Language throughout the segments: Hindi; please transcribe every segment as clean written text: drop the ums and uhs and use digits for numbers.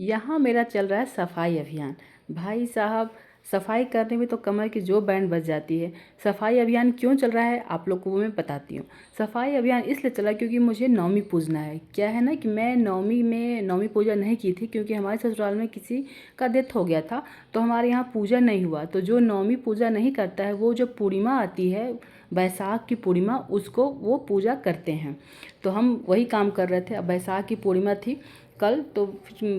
यहाँ मेरा चल रहा है सफाई अभियान। भाई साहब, सफाई करने में तो कमर की जो बैंड बज जाती है। सफाई अभियान क्यों चल रहा है आप लोग को वो मैं बताती हूँ। सफाई अभियान इसलिए चला क्योंकि मुझे नवमी पूजना है। क्या है ना कि मैं नवमी में नवमी पूजा नहीं की थी क्योंकि हमारे ससुराल में किसी का डेथ हो गया था, तो हमारे यहाँ पूजा नहीं हुआ। तो जो नवमी पूजा नहीं करता है वो जो पूर्णिमा आती है, बैसाख की पूर्णिमा, उसको वो पूजा करते हैं। तो हम वही काम कर रहे थे। अब बैसाख की पूर्णिमा थी कल, तो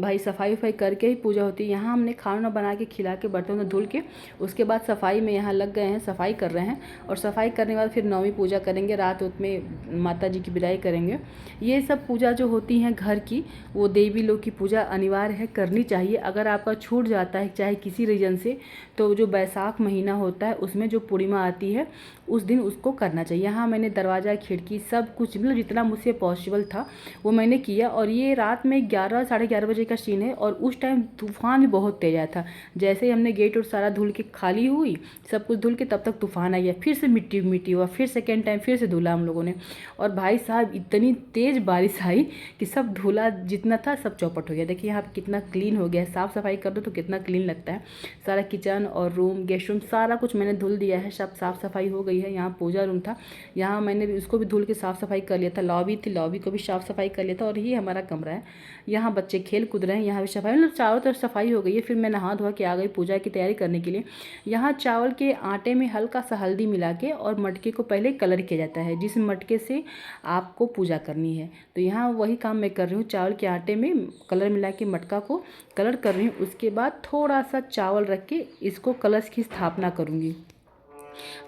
भाई सफाई वफाई करके ही पूजा होती है। यहाँ हमने खाना बना के खिला के बर्तन धुल के उसके बाद सफाई में यहाँ लग गए हैं, सफाई कर रहे हैं। और सफाई करने के बाद फिर नौवीं पूजा करेंगे, रात में माता जी की विदाई करेंगे। ये सब पूजा जो होती हैं घर की, वो देवी लोग की पूजा अनिवार्य है, करनी चाहिए। अगर आपका छूट जाता है चाहे किसी रीजन से, तो जो बैसाख महीना होता है उसमें जो पूर्णिमा आती है उस दिन उसको करना चाहिए। यहाँ मैंने दरवाज़ा खिड़की सब कुछ मतलब जितना मुझसे पॉसिबल था वो मैंने किया। और ये रात में 11 साढ़े 11 बजे का सीन है और उस टाइम तूफ़ान भी बहुत तेज आया था। जैसे ही हमने गेट और सारा धुल के खाली हुई, सब कुछ धुल के, तब तक तूफ़ान आ गया। फिर से मिट्टी मिट्टी हुआ, फिर सेकेंड टाइम फिर से धुला हम लोगों ने। और भाई साहब इतनी तेज़ बारिश आई कि सब धुला जितना था सब चौपट हो गया। देखिए यहाँ पे कितना क्लीन हो गया है। साफ़ सफाई कर दो तो कितना क्लीन लगता है। सारा किचन और रूम, गेस्ट रूम, सारा कुछ मैंने धुल दिया है। सब साफ़ सफाई हो गई है। यहाँ पूजा रूम था, यहाँ मैंने भी उसको भी धुल के साफ़ सफाई कर लिया था। लॉबी थी, लॉबी को भी साफ़ सफाई कर लिया था। और ये हमारा कमरा है, यहाँ बच्चे खेल कूद रहे हैं। यहाँ भी सफाई मतलब चारों तरफ सफाई हो गई है। फिर मैं नहा धोआ के आ गई पूजा की तैयारी करने के लिए। यहाँ चावल के आटे में हल्का सा हल्दी मिला के और मटके को पहले कलर किया जाता है, जिस मटके से आपको पूजा करनी है। तो यहाँ वही काम मैं कर रही हूँ, चावल के आटे में कलर मिला के मटका को कलर कर रही हूँ। उसके बाद थोड़ा सा चावल रख के इसको कलश की स्थापना करूँगी।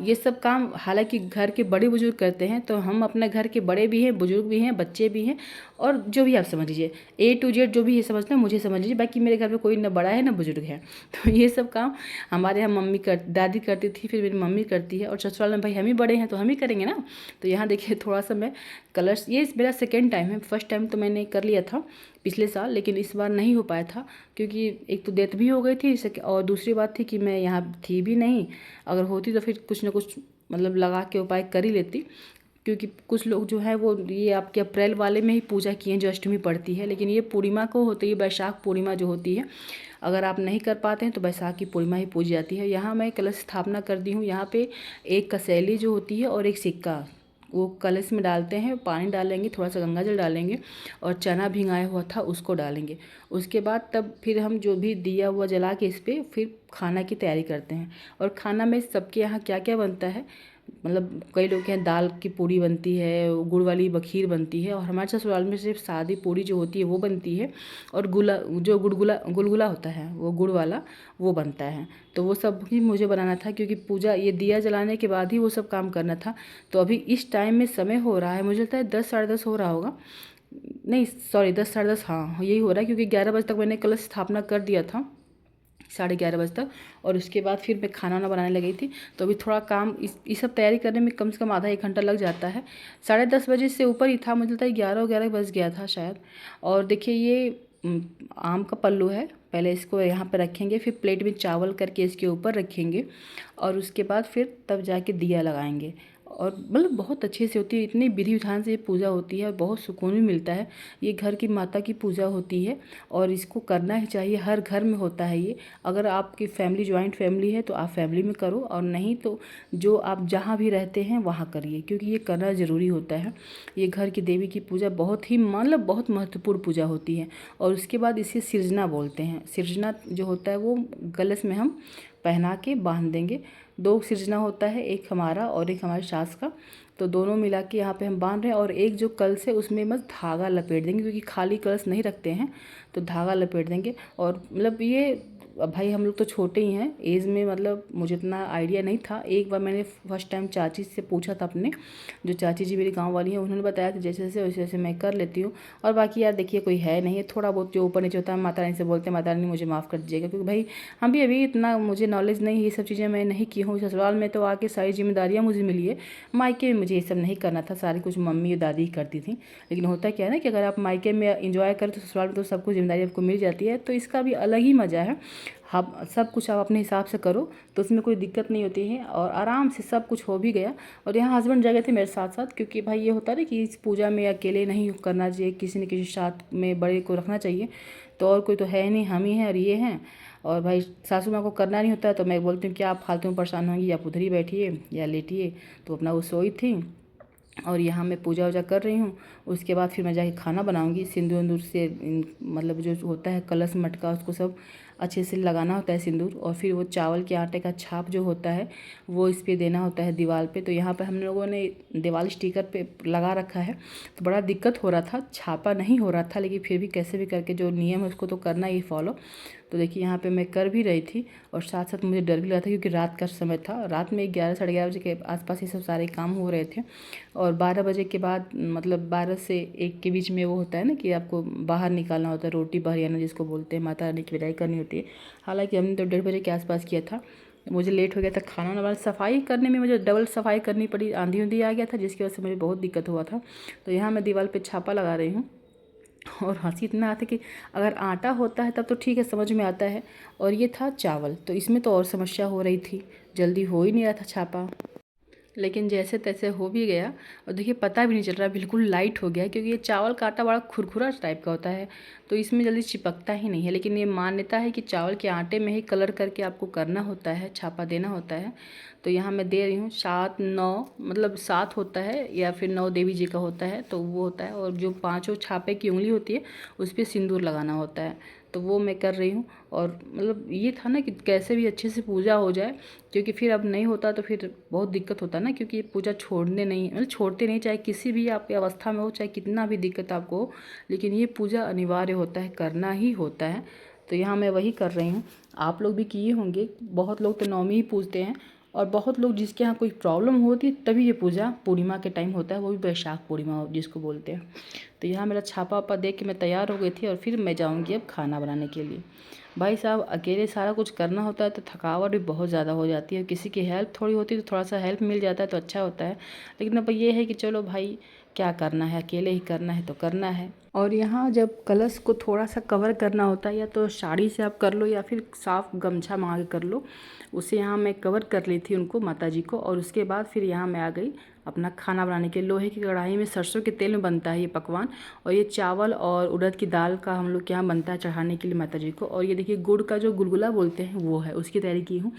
ये सब काम हालांकि घर के बड़े बुजुर्ग करते हैं, तो हम अपने घर के बड़े भी हैं, बुजुर्ग भी हैं, बच्चे भी हैं, और जो भी आप समझ लीजिए A to Z जो भी ये समझते हैं मुझे समझ लीजिए। बाकी मेरे घर में कोई ना बड़ा है ना बुजुर्ग है। तो ये सब काम हमारे यहाँ मम्मी दादी करती थी, फिर मेरी मम्मी करती है, और ससुराल में भाई हम ही बड़े हैं तो हम ही करेंगे ना। तो यहाँ देखिए थोड़ा सा मैं कलर्स, ये मेरा सेकेंड टाइम है। फर्स्ट टाइम तो मैंने कर लिया था पिछले साल, लेकिन इस बार नहीं हो पाया था क्योंकि एक तो डेथ भी हो गई थी, और दूसरी बात थी कि मैं यहाँ थी भी नहीं। अगर होती तो फिर कुछ ना कुछ मतलब लगा के उपाय कर ही लेती। क्योंकि कुछ लोग जो है वो ये आपके अप्रैल वाले में ही पूजा किए हैं जो अष्टमी पड़ती है, लेकिन ये पूर्णिमा को होती है, बैसाख पूर्णिमा जो होती है। अगर आप नहीं कर पाते हैं तो बैसाख की पूर्णिमा ही पूजी जाती है। यहाँ मैं कलश स्थापना कर दी हूँ। यहाँ पे एक कसेली जो होती है और एक सिक्का, वो कलश में डालते हैं, पानी डालेंगे, थोड़ा सा गंगा जल डालेंगे और चना भिंगाया हुआ था उसको डालेंगे। उसके बाद तब फिर हम जो भी दिया हुआ जला के इस पर फिर खाना की तैयारी करते हैं। और खाना में सबके यहाँ क्या क्या बनता है, मतलब कई लोग के यहाँ दाल की पूड़ी बनती है, गुड़ वाली बखीर बनती है, और हमारे ससुराल में सिर्फ सादी पूड़ी जो होती है वो बनती है। और गुला जो गुलगुला होता है वो गुड़ वाला वो बनता है। तो वो सब भी मुझे बनाना था क्योंकि पूजा ये दिया जलाने के बाद ही वो सब काम करना था। तो अभी इस टाइम में समय हो रहा है, मुझे लगता है 10 साढ़े 10 हो रहा होगा, नहीं सॉरी 10 साढ़े 10, हाँ यही हो रहा है, क्योंकि 11 बजे तक मैंने कलश स्थापना कर दिया था, साढ़े 11 बजे तक। और उसके बाद फिर मैं खाना वाना बनाने लगी थी। तो अभी थोड़ा काम इस सब तैयारी करने में कम से कम आधा 1 घंटा लग जाता है। 10:30 बजे से ऊपर ही था, मुझे लगता है 11 बज गया था शायद। और देखिए ये आम का पल्लू है, पहले इसको यहाँ पर रखेंगे, फिर प्लेट में चावल करके इसके ऊपर रखेंगे, और उसके बाद फिर तब जाके दिया लगाएंगे। और मतलब बहुत अच्छे से होती है, इतनी विधि विधान से ये पूजा होती है और बहुत सुकून भी मिलता है। ये घर की माता की पूजा होती है और इसको करना ही चाहिए, हर घर में होता है ये। अगर आपकी फैमिली जॉइंट फैमिली है तो आप फैमिली में करो, और नहीं तो जो आप जहाँ भी रहते हैं वहाँ करिए, क्योंकि ये करना ज़रूरी होता है। ये घर की देवी की पूजा बहुत ही मतलब बहुत महत्वपूर्ण पूजा होती है। और उसके बाद इसे सिरजना बोलते हैं। सिरजना जो होता है वो गलस में हम पहना के बांध देंगे। 2 सिरजना होता है, एक हमारा और एक हमारी सास का। तो दोनों मिला के यहाँ पे हम बांध रहे हैं, और एक जो कलश है उसमें बस धागा लपेट देंगे, क्योंकि खाली कलश नहीं रखते हैं, तो धागा लपेट देंगे। और मतलब ये अब भाई हम लोग तो छोटे ही हैं एज में, मतलब मुझे इतना आइडिया नहीं था। एक बार मैंने फर्स्ट टाइम चाची से पूछा था, अपने जो चाची जी मेरी गांव वाली हैं, उन्होंने बताया कि जैसे जैसे वैसे वैसे मैं कर लेती हूँ। और बाकी यार देखिए कोई है नहीं है, थोड़ा बहुत जो ऊपर नीचे होता है माता रानी से बोलते हैं, माता रानी मुझे माफ़ कर दीजिएगा, क्योंकि भाई हम भी अभी इतना मुझे नॉलेज नहीं है, ये सब चीज़ें मैं नहीं की हूँ। ससुराल में तो आके सारी जिम्मेदारियाँ मुझे मिली है, मायके में मुझे ये सब नहीं करना था, सारी कुछ मम्मी और दादी करती थी। लेकिन होता क्या है ना कि अगर आप मायके में इंजॉय करें तो ससुराल में तो सब कुछ जिम्मेदारी आपको मिल जाती है, तो इसका भी अलग ही मज़ा है। आप सब कुछ आप अपने हिसाब से करो तो उसमें कोई दिक्कत नहीं होती है, और आराम से सब कुछ हो भी गया। और यहाँ हस्बैंड जगह थे मेरे साथ साथ, क्योंकि भाई ये होता है ना कि इस पूजा में अकेले नहीं करना चाहिए, किसी न किसी साथ में बड़े को रखना चाहिए। तो और कोई तो है नहीं, हम ही हैं और ये हैं। और भाई सासू माँ को करना नहीं होता है तो मैं बोलती हूँ कि आप फालतू में परेशान होंगी, आप उधर ही बैठिए या लेटिए। तो अपना वो सोई थी और यहाँ मैं पूजा वूजा कर रही हूँ। उसके बाद फिर मैं जाके खाना बनाऊँगी। सिंदूर वंदूर से मतलब जो होता है कलश मटका उसको सब अच्छे से लगाना होता है सिंदूर, और फिर वो चावल के आटे का छाप जो होता है वो इस पे देना होता है दीवार पे। तो यहाँ पे हम लोगों ने दीवार स्टिकर पे लगा रखा है, तो बड़ा दिक्कत हो रहा था, छापा नहीं हो रहा था, लेकिन फिर भी कैसे भी करके जो नियम है उसको तो करना ही फॉलो। तो देखिए यहाँ पे मैं कर भी रही थी और साथ साथ मुझे डर भी लगा था क्योंकि रात का समय था। रात में 11 साढ़े 11 बजे के आसपास ये सब सारे काम हो रहे थे। और 12 बजे के बाद मतलब 12 से 1 के बीच में वो होता है ना कि आपको बाहर निकालना होता है, रोटी बहरियाना जिसको बोलते हैं, माता रानी की विदाई करनी होती है। हालांकि हमने तो 1:30 बजे के आसपास किया था। मुझे लेट हो गया था खाना वाना सफाई करने में, मुझे डबल सफाई करनी पड़ी, आंधी उंधी आ गया था जिसकी वजह से मुझे बहुत दिक्कत हुआ था। तो यहाँ मैं दीवार पे छापा लगा रही हूँ और हंसी इतना आता है कि अगर आटा होता है तब तो ठीक है, समझ में आता है, और ये था चावल तो इसमें तो और समस्या हो रही थी, जल्दी हो ही नहीं रहा था छापा। लेकिन जैसे तैसे हो भी गया। और देखिए पता भी नहीं चल रहा, बिल्कुल लाइट हो गया, क्योंकि ये चावल का आटा बड़ा खुरखुरा टाइप का होता है तो इसमें जल्दी चिपकता ही नहीं है। लेकिन ये मान्यता है कि चावल के आटे में ही कलर करके आपको करना होता है, छापा देना होता है। तो यहाँ मैं दे रही हूँ 7 9, मतलब 7 होता है या फिर 9 देवी जी का होता है तो वो होता है, और जो 5 छापे की उंगली होती है उस पर सिंदूर लगाना होता है, तो वो मैं कर रही हूँ। और मतलब ये था ना कि कैसे भी अच्छे से पूजा हो जाए, क्योंकि फिर अब नहीं होता तो फिर बहुत दिक्कत होता है ना, क्योंकि ये पूजा छोड़ने नहीं मतलब छोड़ते नहीं, चाहे किसी भी आपकी अवस्था में हो, चाहे कितना भी दिक्कत आपको हो, लेकिन ये पूजा अनिवार्य होता है, करना ही होता है। तो यहाँ मैं वही कर रही हूँ। आप लोग भी किए होंगे, बहुत लोग तो नौमी ही पूजते हैं, और बहुत लोग जिसके यहाँ कोई प्रॉब्लम होती है तभी ये पूजा पूर्णिमा के टाइम होता है, वो भी वैशाख पूर्णिमा जिसको बोलते हैं। तो यहाँ मेरा छापा वापा देख के मैं तैयार हो गई थी और फिर मैं जाऊँगी अब खाना बनाने के लिए। भाई साहब अकेले सारा कुछ करना होता है तो थकावट भी बहुत ज़्यादा हो जाती है, किसी की हेल्प थोड़ी होती है तो थोड़ा सा हेल्प मिल जाता है तो अच्छा होता है। लेकिन अब ये है कि चलो भाई क्या करना है, अकेले ही करना है तो करना है। और यहाँ जब कलश को थोड़ा सा कवर करना होता है, या तो साड़ी से आप कर लो या फिर साफ गमछा मंगा के कर लो, उससे यहाँ मैं कवर कर ली थी उनको, माता जी को। और उसके बाद फिर यहाँ मैं आ गई अपना खाना बनाने के। लोहे की कढ़ाई में सरसों के तेल में बनता है ये पकवान, और ये चावल और उड़द की दाल का हम लोग के यहाँ बनता है चढ़ाने के लिए माता जी को। और ये देखिए गुड़ का जो गुलगुला बोलते हैं वो है, उसकी तैयारी की हूँ।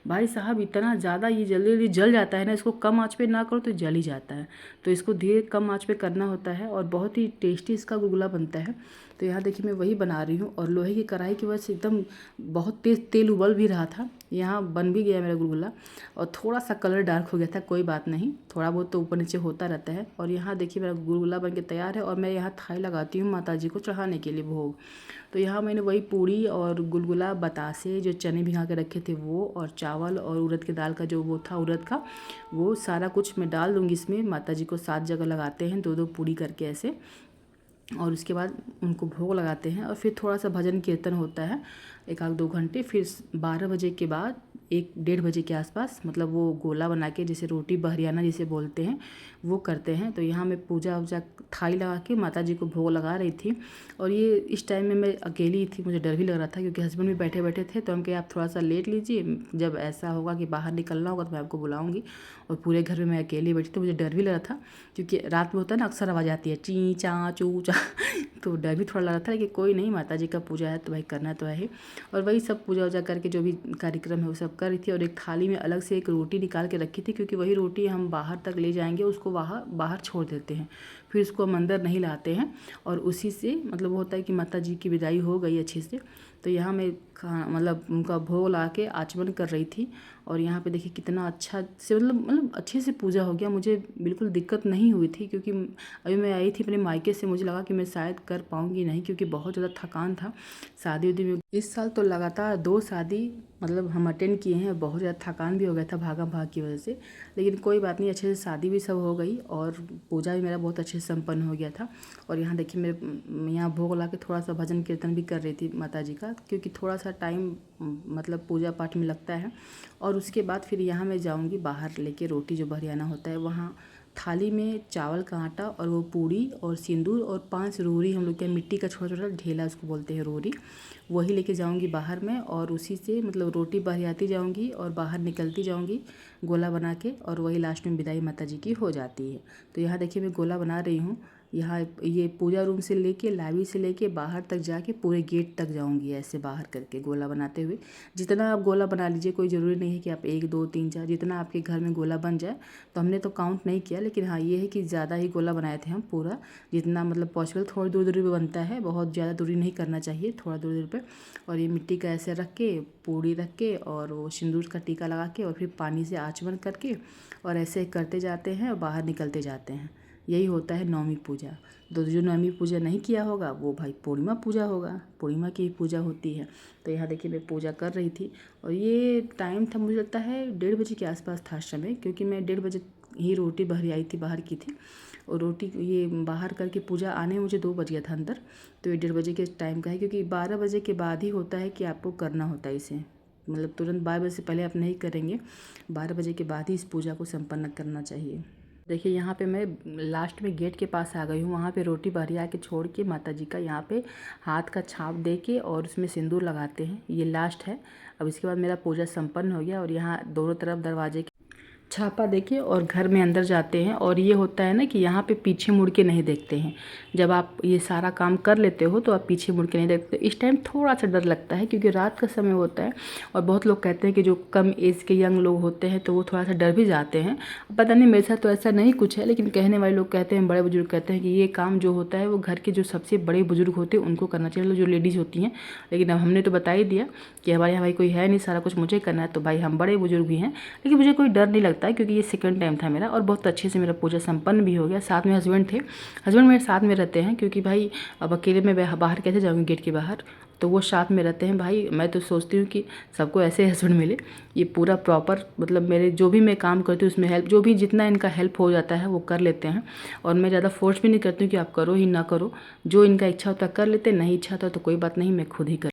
भाई साहब इतना ज़्यादा ये जल्दी जल्दी जल जाता है ना, इसको कम आँच पे ना करो तो जल ही जाता है, तो इसको धीरे कम आँच पे करना होता है और बहुत ही टेस्टी इसका गुलगुला बनता है। तो यहाँ देखिए मैं वही बना रही हूँ, और लोहे की कढ़ाई की वजह से एकदम बहुत तेज़ तेल उबल भी रहा था। यहाँ बन भी गया मेरा गुलगुला, और थोड़ा सा कलर डार्क हो गया था, कोई बात नहीं, थोड़ा बहुत तो ऊपर नीचे होता रहता है। और यहाँ देखिए मेरा गुलगुला बन के तैयार है, और मैं यहाँ थाली लगाती हूँ माता जी को चढ़ाने के लिए भोग। तो यहाँ मैंने वही पूड़ी और गुलगुला, बतासे जो चने भिगा के रखे थे वो, और चावल और उड़द की दाल का जो वो था उड़द का, वो सारा कुछ मैं डाल दूँगी इसमें। माता जी को 7 जगह लगाते हैं, 2 2 पूड़ी करके ऐसे, और उसके बाद उनको भोग लगाते हैं। और फिर थोड़ा सा भजन कीर्तन होता है 1 आध 2 घंटे। फिर 12 बजे के बाद 1 डेढ़ बजे के आसपास मतलब वो गोला बना के, जैसे रोटी बहरियाना जिसे बोलते हैं, वो करते हैं। तो यहाँ मैं पूजा वूजा थाली लगा के माता जी को भोग लगा रही थी। और ये इस टाइम में मैं अकेली ही थी, मुझे डर भी लग रहा था क्योंकि हस्बैंड भी बैठे बैठे थे। तो हम कहे आप थोड़ा सा लेट लीजिए, जब ऐसा होगा कि बाहर निकलना होगा तो मैं आपको बुलाऊँगी। और पूरे घर में मैं अकेली बैठी तो मुझे डर भी लग रहा था, क्योंकि रात में होता है ना अक्सर आवाज़ आती है ची चा चू चा तो डर भी थोड़ा लग रहा था कि कोई नहीं, माता जी का पूजा है तो भाई करना तो है ही। और वही सब पूजा वूजा करके जो भी कार्यक्रम है वो सब कर रही थी। और एक थाली में अलग से एक रोटी निकाल के रखी थी, क्योंकि वही रोटी हम बाहर तक ले जाएंगे, उसको वहाँ बाहर छोड़ देते हैं, फिर उसको हम अंदर नहीं लाते हैं। और उसी से मतलब वो होता है कि माता जी की विदाई हो गई अच्छे से। तो यहाँ मैं मतलब उनका भोग ला के आचमन कर रही थी। और यहाँ पे देखिए कितना अच्छा से मतलब अच्छे से पूजा हो गया, मुझे बिल्कुल दिक्कत नहीं हुई थी। क्योंकि अभी मैं आई थी अपने मायके से, मुझे लगा कि मैं शायद कर पाऊँगी नहीं, क्योंकि बहुत ज़्यादा थकान था शादी उदी में। इस साल तो लगातार 2 शादी मतलब हम अटेंड किए हैं, बहुत ज़्यादा थकान भी हो गया था भागम भाग की वजह से। लेकिन कोई बात नहीं, अच्छे से शादी भी सब हो गई और पूजा भी मेरा बहुत अच्छे से संपन्न हो गया था। और यहाँ देखिए मेरे यहाँ भोग ला के थोड़ा सा भजन कीर्तन भी कर रही थी माता जी का, क्योंकि थोड़ा सा टाइम मतलब पूजा पाठ में लगता है। और उसके बाद फिर यहाँ मैं जाऊँगी बाहर लेके रोटी जो बहरियाना होता है, वहाँ थाली में चावल का आटा और वो पूड़ी और सिंदूर और 5 रोरी, हम लोग के मिट्टी का छोटा छोटा ढेला उसको बोलते हैं रोरी, वही लेके जाऊंगी बाहर में। और उसी से मतलब रोटी बहरियाती जाऊंगी और बाहर निकलती जाऊंगी गोला बना के, और वही लास्ट में विदाई माता जी की हो जाती है। तो यहाँ देखिए मैं गोला बना रही हूँ। यहाँ ये पूजा रूम से लेके लाइब्रेरी से लेके बाहर तक जाके पूरे गेट तक जाऊँगी ऐसे बाहर करके गोला बनाते हुए। जितना आप गोला बना लीजिए, कोई ज़रूरी नहीं है कि आप 1 2 3 4 जितना आपके घर में गोला बन जाए। तो हमने तो काउंट नहीं किया, लेकिन हाँ ये है कि ज़्यादा ही गोला बनाए थे हम, पूरा जितना मतलब पॉसिबल। थोड़ी दूर दूरी पे बनता है, बहुत ज़्यादा दूरी नहीं करना चाहिए, थोड़ा दूर दूर पे। और ये मिट्टी का ऐसे रख के, पूड़ी रख के और वो सिंदूर का टीका लगा के और फिर पानी से आचमन करके और ऐसे करते जाते हैं और बाहर निकलते जाते हैं। यही होता है नवमी पूजा। तो जो नवमी पूजा नहीं किया होगा वो भाई पूर्णिमा पूजा होगा, पूर्णिमा की पूजा होती है। तो यहाँ देखिए मैं पूजा कर रही थी और ये टाइम था, मुझे लगता है 1:30 बजे के आसपास था समय, क्योंकि मैं 1:30 बजे ही रोटी भरी आई थी, बाहर की थी। और रोटी ये बाहर करके पूजा आने में मुझे 2 बज गया था अंदर। तो ये 1:30 बजे के टाइम का है, क्योंकि 12 बजे के बाद ही होता है कि आपको करना होता है इसे, मतलब तुरंत 12 बजे से पहले आप नहीं करेंगे, 12 बजे के बाद ही इस पूजा को संपन्न करना चाहिए। देखिए यहाँ पे मैं लास्ट में गेट के पास आ गई हूँ। वहाँ पे रोटी बहरिया के छोड़ के माता जी का यहाँ पे हाथ का छाप दे के और उसमें सिंदूर लगाते हैं। ये लास्ट है। अब इसके बाद मेरा पूजा संपन्न हो गया और यहाँ दोनों तरफ दरवाजे के छापा देके और घर में अंदर जाते हैं। और ये होता है ना कि यहाँ पे पीछे मुड़ के नहीं देखते हैं। जब आप ये सारा काम कर लेते हो तो आप पीछे मुड़ के नहीं देखते। इस टाइम थोड़ा सा डर लगता है क्योंकि रात का समय होता है और बहुत लोग कहते हैं कि जो कम एज के यंग लोग होते हैं तो वो थोड़ा सा डर भी जाते हैं। पता नहीं मेरे साथ तो ऐसा नहीं कुछ है, लेकिन कहने वाले लोग कहते हैं, बड़े बुजुर्ग कहते हैं कि ये काम जो होता है वो घर के जो सबसे बड़े बुजुर्ग होते हैं उनको करना चाहिए, जो लेडीज़ होती हैं। लेकिन अब हमने तो बता ही दिया कि हमारे यहाँ भाई कोई है नहीं, सारा कुछ मुझे करना है, तो भाई हम बड़े बुजुर्ग भी हैं। लेकिन मुझे कोई डर नहीं लगता है क्योंकि ये सेकंड टाइम था मेरा और बहुत अच्छे से मेरा पूजा संपन्न भी हो गया। साथ में हस्बैंड थे, हस्बैंड मेरे साथ में रहते हैं क्योंकि भाई अब अकेले में बाहर कैसे जाऊँगी गेट के बाहर, तो वो साथ में रहते हैं। भाई मैं तो सोचती हूँ कि सबको ऐसे हस्बैंड मिले। ये पूरा प्रॉपर मतलब मेरे जो भी मैं काम करती हूँ उसमें हेल्प, जो भी जितना इनका हेल्प हो जाता है वो कर लेते हैं। और मैं ज़्यादा फोर्स भी नहीं करती हूँ कि आप करो ही ना करो, जो इनका इच्छा होता है कर लेते, नहीं इच्छा होता तो कोई बात नहीं, मैं खुद ही कर